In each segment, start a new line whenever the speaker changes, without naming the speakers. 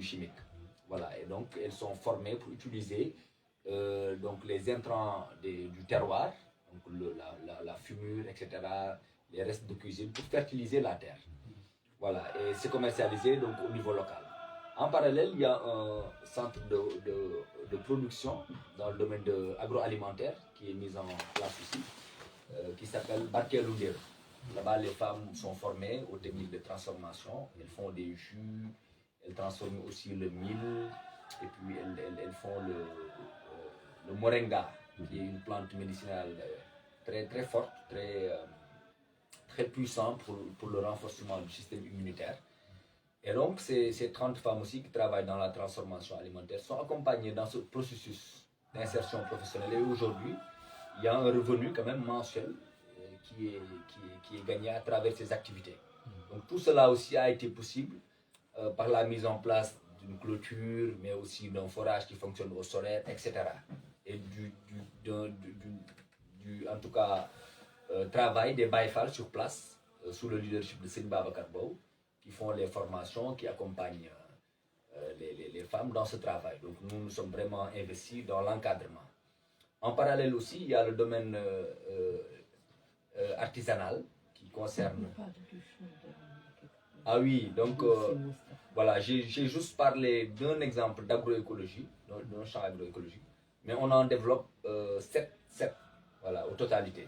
chimiques. Voilà, et donc elles sont formées pour utiliser donc les intrants du terroir, donc la fumure, etc., les restes de cuisine pour fertiliser la terre. Voilà, et c'est commercialisé donc au niveau local. En parallèle, il y a un centre de production dans le domaine agroalimentaire qui est mis en place ici, qui s'appelle Barkelundir. Là-bas, les femmes sont formées aux techniques de transformation. Elles font des jus, elles transforment aussi le mil, et puis elles font le moringa, qui est une plante médicinale très, très forte, très puissante pour le renforcement du système immunitaire. Et donc, ces 30 femmes aussi qui travaillent dans la transformation alimentaire sont accompagnées dans ce processus d'insertion professionnelle. Et aujourd'hui, il y a un revenu quand même mensuel qui est gagné à travers ces activités. Donc tout cela aussi a été possible par la mise en place d'une clôture, mais aussi d'un forage qui fonctionne au solaire, etc. Et en tout cas, travail des baïfals sur place, sous le leadership de Sine Babacar Bow, qui font les formations, qui accompagnent les femmes dans ce travail. Donc nous nous sommes vraiment investis dans l'encadrement. En parallèle aussi, il y a le domaine artisanal qui concerne... Ah oui, donc voilà, j'ai juste parlé d'un exemple d'agroécologie, d'un champ agroécologique, mais on en développe 7, voilà, au totalité.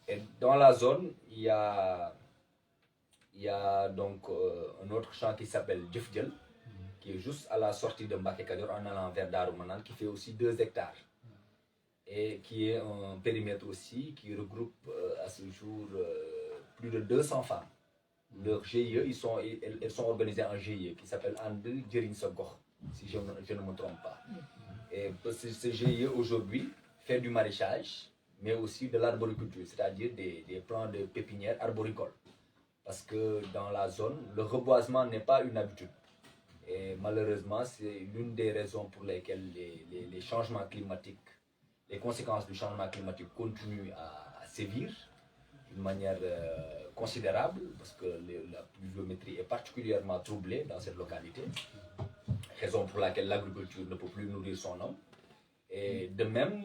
Et dans la zone, il y a donc un autre champ qui s'appelle Djefdjel, qui est juste à la sortie de Mbaké Kadior en allant vers Darumanan, qui fait aussi 2 hectares. Et qui est un périmètre aussi qui regroupe à ce jour plus de 200 femmes. Leur GIE, elles sont organisées en GIE qui s'appelle Ande Djerin Sogor, si je ne me trompe pas. Et ce GIE aujourd'hui fait du maraîchage, mais aussi de l'arboriculture, c'est-à-dire des plants de pépinières arboricoles. Parce que dans la zone, le reboisement n'est pas une habitude. Et malheureusement, c'est l'une des raisons pour lesquelles les changements climatiques, les conséquences du changement climatique continuent à sévir d'une manière considérable, parce que la pluviométrie est particulièrement troublée dans cette localité, raison pour laquelle l'agriculture ne peut plus nourrir son homme. Et de même,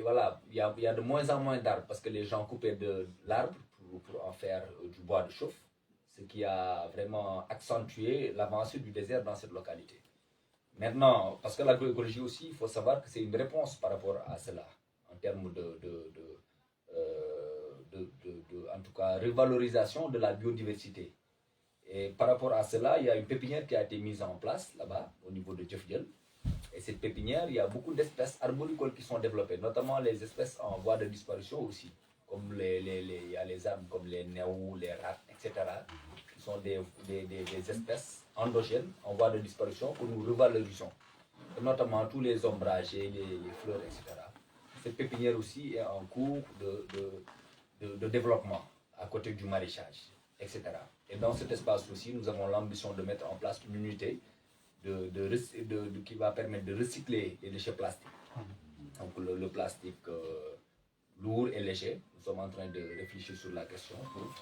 voilà, il y a de moins en moins d'arbres, parce que les gens coupaient de l'arbre pour en faire du bois de chauffe, ce qui a vraiment accentué l'avancée du désert dans cette localité. Maintenant, parce que l'agroécologie aussi, il faut savoir que c'est une réponse par rapport à cela, en termes en tout cas, revalorisation de la biodiversité. Et par rapport à cela, il y a une pépinière qui a été mise en place là-bas, au niveau de Djefdjel. Et cette pépinière, il y a beaucoup d'espèces arboricoles qui sont développées, notamment les espèces en voie de disparition aussi, comme il y a les arbres comme les néous, les rats, etc., qui sont des espèces endogènes en voie de disparition que nous revalorisons, et notamment tous les ombragés, les fleurs, etc. Cette pépinière aussi est en cours de développement à côté du maraîchage, etc. Et dans cet espace aussi, nous avons l'ambition de mettre en place une unité qui va permettre de recycler les déchets plastiques. Donc le plastique lourd et léger. Nous sommes en train de réfléchir sur la question pour,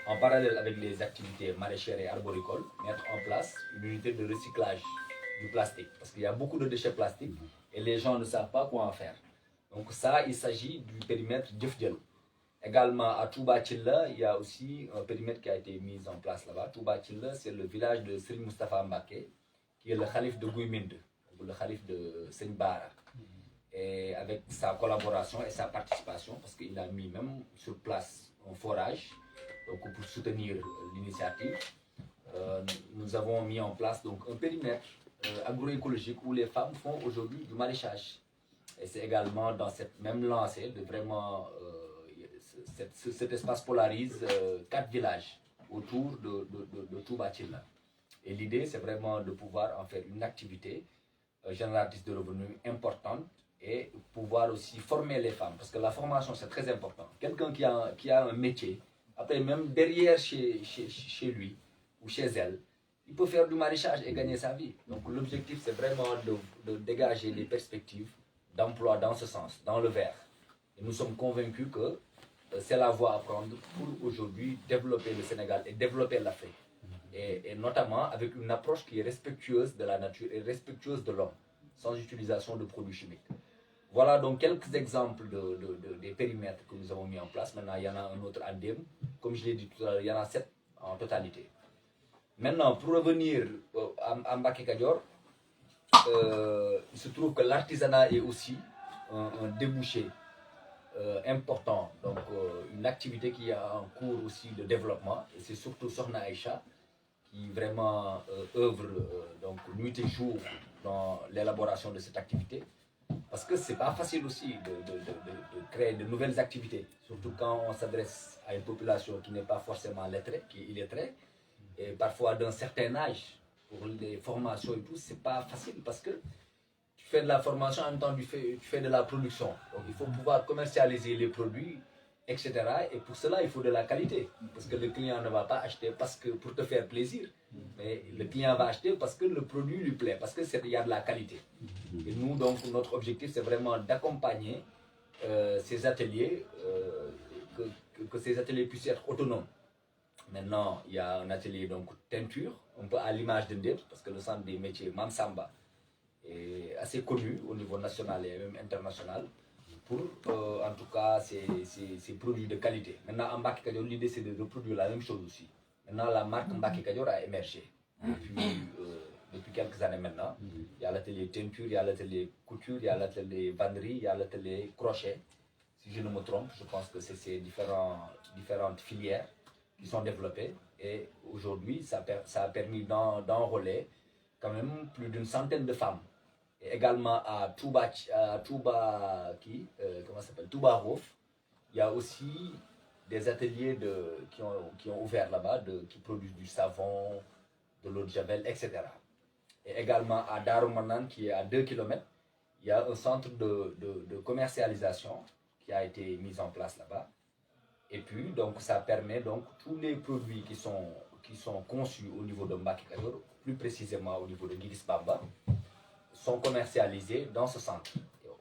en parallèle avec les activités maraîchères et arboricoles, mettre en place une unité de recyclage du plastique. Parce qu'il y a beaucoup de déchets plastiques et les gens ne savent pas quoi en faire. Donc ça, il s'agit du périmètre Djefdjel. Également à Touba Tchilla, il y a aussi un périmètre qui a été mis en place là-bas. Touba Tchilla, c'est le village de Serigne Moustapha Mbaké, qui est le calife de Gouyminde, le calife de Senbara. Et avec sa collaboration et sa participation, parce qu'il a mis même sur place un forage donc pour soutenir l'initiative, nous avons mis en place donc un périmètre agroécologique où les femmes font aujourd'hui du maraîchage. Et c'est également dans cette même lancée de vraiment cet espace polarise 4 villages autour de Touba Tchilla. Et l'idée, c'est vraiment de pouvoir en faire une activité génératrice de revenus importante et pouvoir aussi former les femmes. Parce que la formation, c'est très important. Quelqu'un qui a un métier, après même derrière chez lui ou chez elle, il peut faire du maraîchage et gagner sa vie. Donc l'objectif, c'est vraiment de dégager des perspectives d'emploi dans ce sens, dans le vert. Et nous sommes convaincus que c'est la voie à prendre pour aujourd'hui développer le Sénégal et développer l'Afrique. et notamment avec une approche qui est respectueuse de la nature et respectueuse de l'homme, sans utilisation de produits chimiques. Voilà donc quelques exemples des périmètres que nous avons mis en place. Maintenant, il y en a un autre à Dem. Comme je l'ai dit tout à l'heure, il y en a 7 en totalité. Maintenant, pour revenir à Mbacké Kadior, il se trouve que l'artisanat est aussi un débouché important, donc une activité qui est en cours aussi de développement, et c'est surtout Sokhna Aïcha qui vraiment œuvre donc nuit et jour dans l'élaboration de cette activité, parce que c'est pas facile aussi de créer de nouvelles activités, surtout quand on s'adresse à une population qui n'est pas forcément lettrée, qui est illettrée, et parfois d'un certain âge. Pour les formations et tout, c'est pas facile parce que tu fais de la formation en même temps tu fais de la production. Donc il faut pouvoir commercialiser les produits, etc. Et pour cela, il faut de la qualité. Parce que le client ne va pas acheter parce que pour te faire plaisir, mais le client va acheter parce que le produit lui plaît, parce qu'il y a de la qualité. Et nous, donc, notre objectif, c'est vraiment d'accompagner ces ateliers, que ces ateliers puissent être autonomes. Maintenant, il y a un atelier donc teinture, un peu à l'image de Ndeb, parce que le centre des métiers Mamsamba est assez connu au niveau national et même international pour, en tout cas, ces produits de qualité. Maintenant, en Mbacké Kadior, l'idée c'est de reproduire la même chose aussi. Maintenant, la marque Mbacké Kadior a émergé depuis quelques années maintenant. Il y a l'atelier teinture, il y a l'atelier couture, il y a l'atelier vannerie, il y a l'atelier crochet. Si je ne me trompe, je pense que c'est ces différentes filières qui sont développées, et aujourd'hui ça a permis d'enrôler quand même plus d'une centaine de femmes. Et également à Touba Rof, il y a aussi des ateliers qui ont ouvert là-bas, qui produisent du savon, de l'eau de javel, etc. Et également à Darumanan, qui est à 2 km, il y a un centre de commercialisation qui a été mis en place là-bas. Et puis, donc, ça permet donc tous les produits qui sont conçus au niveau de Mbacké Kadior, plus précisément au niveau de Guiris Bamba, sont commercialisés dans ce centre,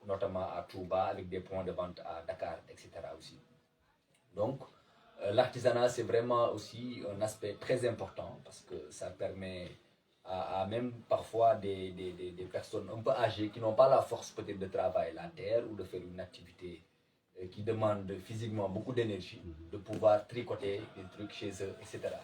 notamment à Touba, avec des points de vente à Dakar, etc. aussi. Donc, l'artisanat, c'est vraiment aussi un aspect très important, parce que ça permet à même parfois des personnes un peu âgées qui n'ont pas la force peut-être de travailler la terre ou de faire une activité qui demande physiquement beaucoup d'énergie, de pouvoir tricoter des trucs chez eux, etc.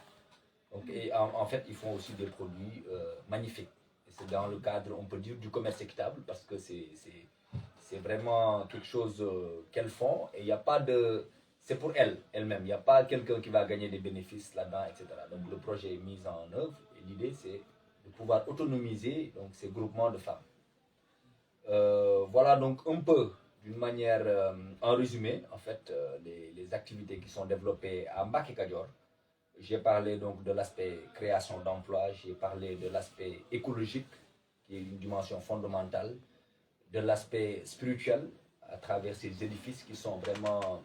Donc, et en fait, ils font aussi des produits magnifiques. Et c'est dans le cadre, on peut dire, du commerce équitable, parce que c'est vraiment quelque chose qu'elles font, et il n'y a pas de... C'est pour elles-mêmes, il n'y a pas quelqu'un qui va gagner des bénéfices là-dedans, etc. Donc le projet est mis en œuvre, et l'idée c'est de pouvoir autonomiser donc, ces groupements de femmes. Voilà donc un peu, d'une manière, en résumé, en fait, les activités qui sont développées à Mbacké Kadior. J'ai parlé donc de l'aspect création d'emplois, j'ai parlé de l'aspect écologique, qui est une dimension fondamentale, de l'aspect spirituel, à travers ces édifices qui sont vraiment,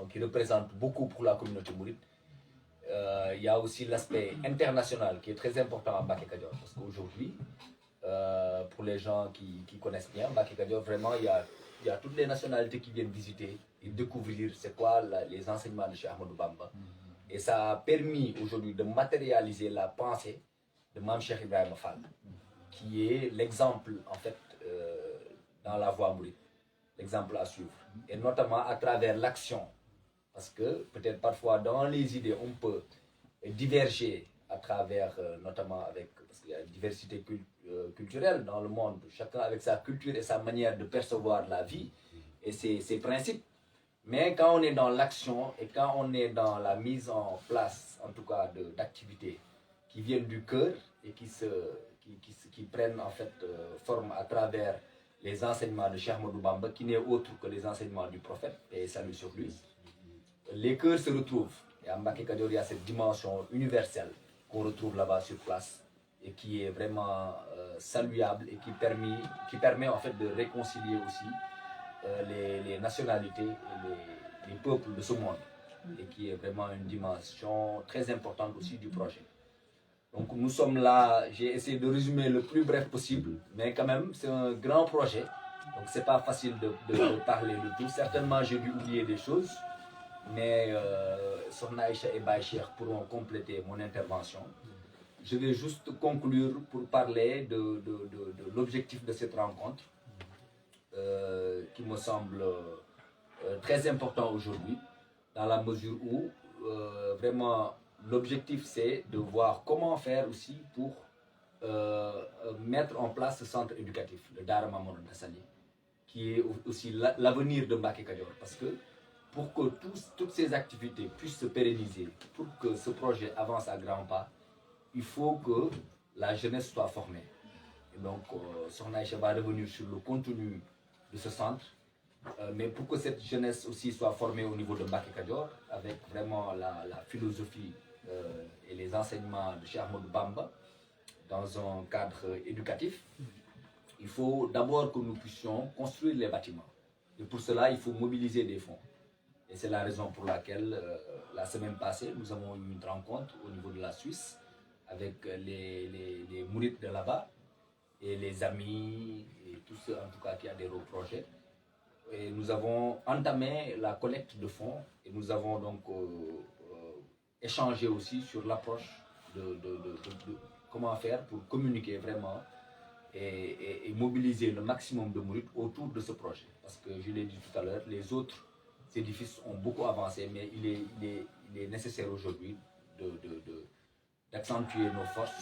qui représentent beaucoup pour la communauté mouride. Il y a aussi l'aspect international qui est très important à Mbacké Kadior, parce qu'aujourd'hui, pour les gens qui connaissent bien Mbacké Kadior, vraiment il y a toutes les nationalités qui viennent visiter et découvrir c'est quoi les enseignements de Cheikh Ahmadou Bamba. Et ça a permis aujourd'hui de matérialiser la pensée de Mame Cheikh Ibrahima Fall, qui est l'exemple en fait dans la voie mouride, l'exemple à suivre, et notamment à travers l'action, parce que peut-être parfois dans les idées on peut diverger à travers, notamment avec, parce qu'il y a une diversité culturelle dans le monde, chacun avec sa culture et sa manière de percevoir la vie et ses principes. Mais quand on est dans l'action et quand on est dans la mise en place, en tout cas, d'activités qui viennent du cœur et qui prennent en fait forme à travers les enseignements de Cheikh Ahmadou Bamba, qui n'est autre que les enseignements du prophète, et salut sur lui, les cœurs se retrouvent. Et à Mbacké Kadior, il y a cette dimension universelle qu'on retrouve là-bas sur place et qui est vraiment saluable et qui permet en fait de réconcilier aussi les nationalités et les peuples de ce monde, et qui est vraiment une dimension très importante aussi du projet. Donc nous sommes là, j'ai essayé de résumer le plus bref possible, mais quand même c'est un grand projet, donc c'est pas facile de parler de tout. Certainement j'ai dû oublier des choses, mais Sokhna Aïcha et Baye Cheikh pourront compléter mon intervention. Je vais juste conclure pour parler de l'objectif de cette rencontre qui me semble très important aujourd'hui, dans la mesure où vraiment l'objectif c'est de voir comment faire aussi pour mettre en place ce centre éducatif, le Daara Mame Mor Anta Saly, qui est aussi l'avenir de Mbacké Kadior, parce que pour que toutes ces activités puissent se pérenniser, pour que ce projet avance à grands pas, il faut que la jeunesse soit formée. Et donc, Sokhna Aïcha va revenir sur le contenu de ce centre, mais pour que cette jeunesse aussi soit formée au niveau de Mbacké Kadior, avec vraiment la philosophie et les enseignements de Cheikh Ahmadou Bamba, dans un cadre éducatif, il faut d'abord que nous puissions construire les bâtiments. Et pour cela, il faut mobiliser des fonds. Et c'est la raison pour laquelle, la semaine passée, nous avons eu une rencontre au niveau de la Suisse avec les mourides de là-bas et les amis et tous ceux en tout cas qui adhèrent au projet. Et nous avons entamé la collecte de fonds et nous avons donc échangé aussi sur l'approche de comment faire pour communiquer vraiment et mobiliser le maximum de mourides autour de ce projet. Parce que je l'ai dit tout à l'heure, les autres édifices ont beaucoup avancé, mais il est nécessaire aujourd'hui d'accentuer nos forces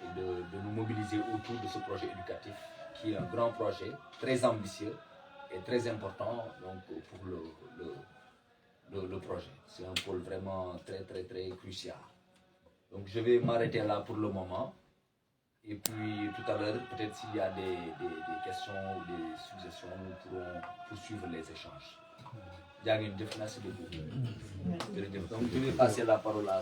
et de nous mobiliser autour de ce projet éducatif qui est un grand projet, très ambitieux et très important donc, pour le projet. C'est un pôle vraiment très crucial. Donc je vais m'arrêter là pour le moment. Et puis tout à l'heure, peut-être s'il y a des questions ou des suggestions, nous pourrons poursuivre les échanges. Merci beaucoup. Donc je vais passer la parole à